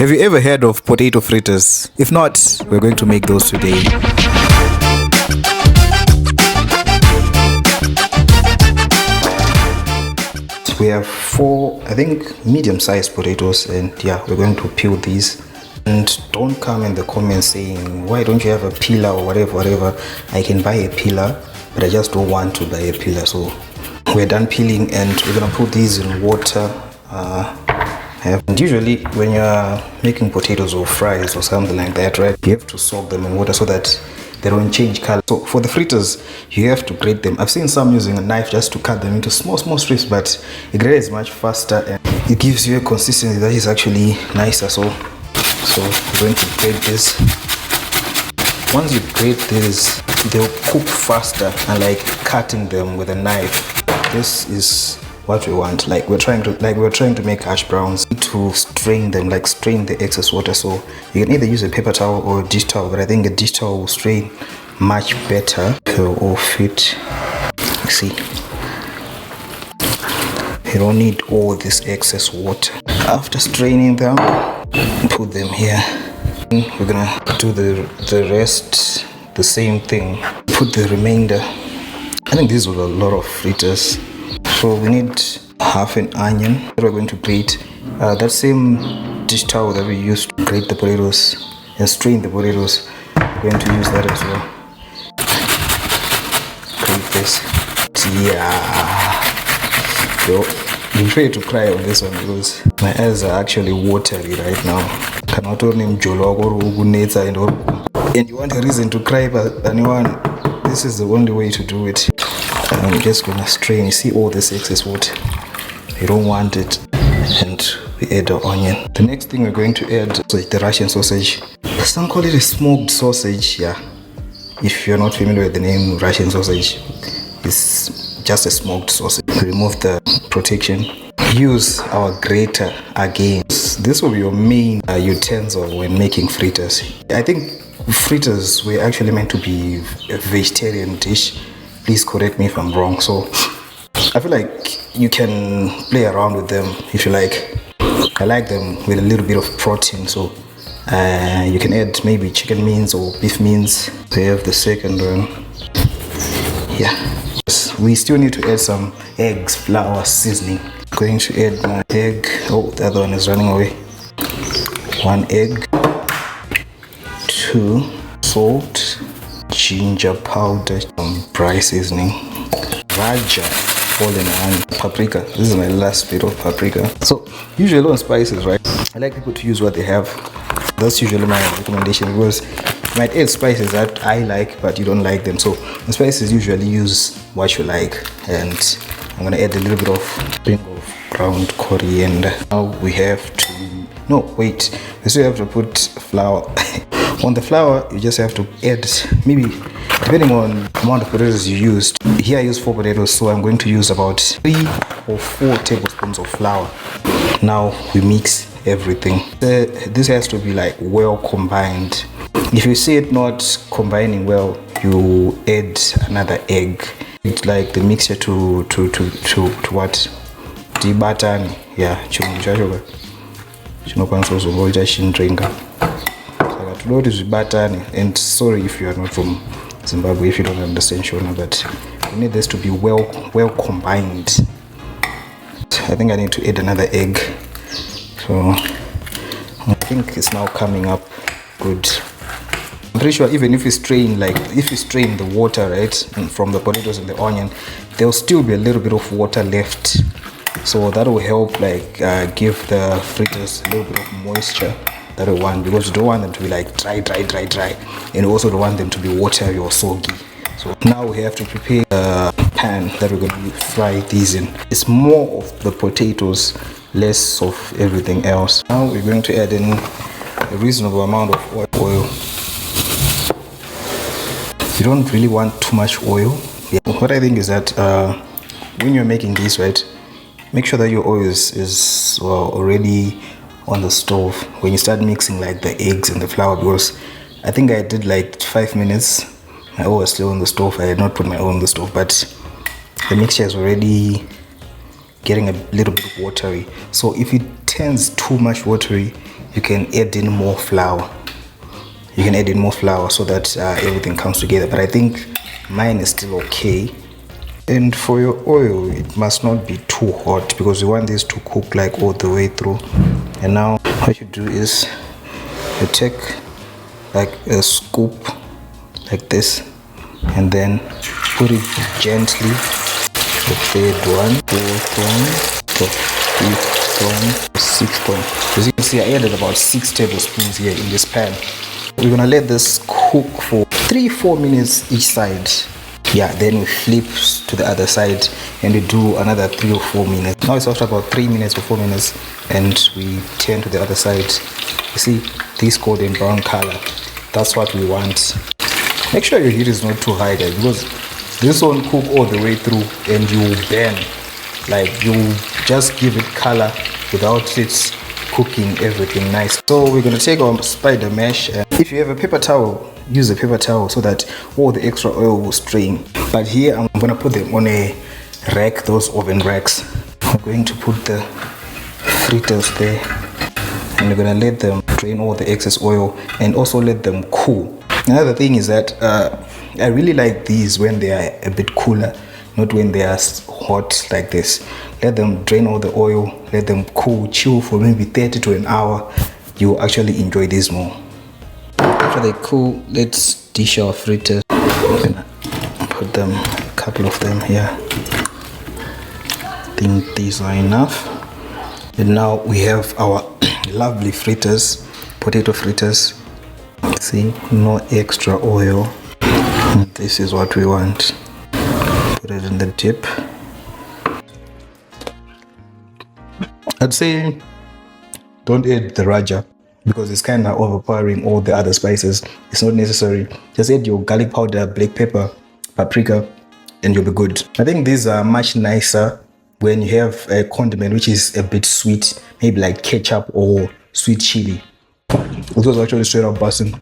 Have you ever heard of potato fritters? If not, we're going to make those today. We have 4, I think, medium-sized potatoes, and yeah, we're going to peel these. And don't come in the comments saying, why don't you have a peeler or whatever. I can buy a peeler, but I just don't want to buy a peeler. So we're done peeling, and we're gonna put these in water. And usually when you're making potatoes or fries or something like that, right, you have to soak them in water so that they don't change color. So for the fritters, you have to grate them. I've seen some using a knife just to cut them into small strips, but it grates much faster and it gives you a consistency that is actually nicer. So we're going to grate this. Once you grate this, they'll cook faster, and like cutting them with a knife, this is what we want. Like we're trying to make hash browns. To strain them, like strain the excess water. So you can either use a paper towel or a dish towel, but I think a dish towel will strain much better. Peel off it. See, you don't need all this excess water. After straining them, put them here. We're gonna do the rest the same thing. Put the remainder. I think these were a lot of fritters. So we need half an onion that we're going to grate. That same dish towel that we used to grate the potatoes and strain the potatoes, we're going to use that as well. Grate this. Yeah. Yo, I'm ready to cry on this one because my eyes are actually watery right now. And you want a reason to cry, but anyone, this is the only way to do it. I'm just gonna strain. You see all this excess water, you don't want it. And we add the onion. The next thing we're going to add is the Russian sausage. Some call it a smoked sausage. Yeah, if you're not familiar with the name Russian sausage, it's just a smoked sausage. Remove the protection. Use our grater again. This will be your main utensil when making fritters. I think fritters were actually meant to be a vegetarian dish. Please correct me if I'm wrong. So I feel like you can play around with them if you like. I like them with a little bit of protein, so you can add maybe chicken mince or beef mince. We have the second one. Yeah, we still need to add some eggs, flour, seasoning. Going to add my egg. Oh, the other one is running away. 1 egg, 2 salt, ginger powder, some dry seasoning, raja, all in one, paprika. This is my last bit of paprika. So usually on spices, right, I like people to use what they have. That's usually my recommendation, because you might add spices that I like but you don't like them. So the spices, usually use what you like. And I'm gonna add a little bit of spring of ground coriander. Now we have to, no wait, we still have to put flour. On the flour, you just have to add, maybe depending on the amount of potatoes you used. Here I use 4 potatoes, so I'm going to use about 3 or 4 tablespoons of flour. Now we mix everything. This has to be like well combined. If you see it not combining well, you add another egg. It's like the mixture to what? The button. Yeah, and sorry if you are not from Zimbabwe if you don't understand Shona, but we need this to be well combined. I think I need to add another egg. So I think it's now coming up good. I'm pretty sure even if you strain the water, right, from the potatoes and the onion, there'll still be a little bit of water left. So that will help like give the fritters a little bit of moisture that we want, because you don't want them to be like dry, and you also don't want them to be watery or soggy. So now we have to prepare a pan that we're going to fry these in. It's more of the potatoes, less of everything else. Now we're going to add in a reasonable amount of oil. You don't really want too much oil. Yeah. What I think is that when you're making these, right, make sure that your oil is already on the stove when you start mixing like the eggs and the flour, because I think I did like 5 minutes. My oil was still on the stove. I had not put my oil on the stove, but the mixture is already getting a little bit watery. So if it turns too much watery, you can add in more flour. You can add in more flour so that everything comes together, but I think mine is still okay. And for your oil, it must not be too hot because you want this to cook like all the way through. And now what you do is you take like a scoop like this and then put it gently. The third one, fourth one, the fifth one, sixth one. As you can see, I added about 6 tablespoons here in this pan. We're gonna let this cook for 3-4 minutes each side. Yeah, then we flip to the other side and we do another 3 or 4 minutes. Now it's after about 3 minutes or 4 minutes and we turn to the other side. You see this golden brown color, that's what we want. Make sure your heat is not too high, guys, because this won't cook all the way through and you will burn. Like, you just give it color without it cooking everything nice. So we're gonna take our spider mesh. If you have a paper towel, use a paper towel so that all the extra oil will strain. But here I'm gonna put them on a rack, those oven racks. I'm going to put the fritters there and we're gonna let them drain all the excess oil and also let them cool. Another thing is that I really like these when they are a bit cooler, not when they are hot like this. Let them drain all the oil, let them cool, chill for maybe 30 to an hour. You will actually enjoy these more. After they cool, let's dish our fritters. I'm gonna put them, a couple of them here. I think these are enough. And now we have our lovely fritters, potato fritters. See, no extra oil. This is what we want. Put it in the dip. I'd say don't add the raja because it's kind of overpowering all the other spices. It's not necessary. Just add your garlic powder, black pepper, paprika, and you'll be good. I think these are much nicer when you have a condiment which is a bit sweet, maybe like ketchup or sweet chili. This was actually straight up busting.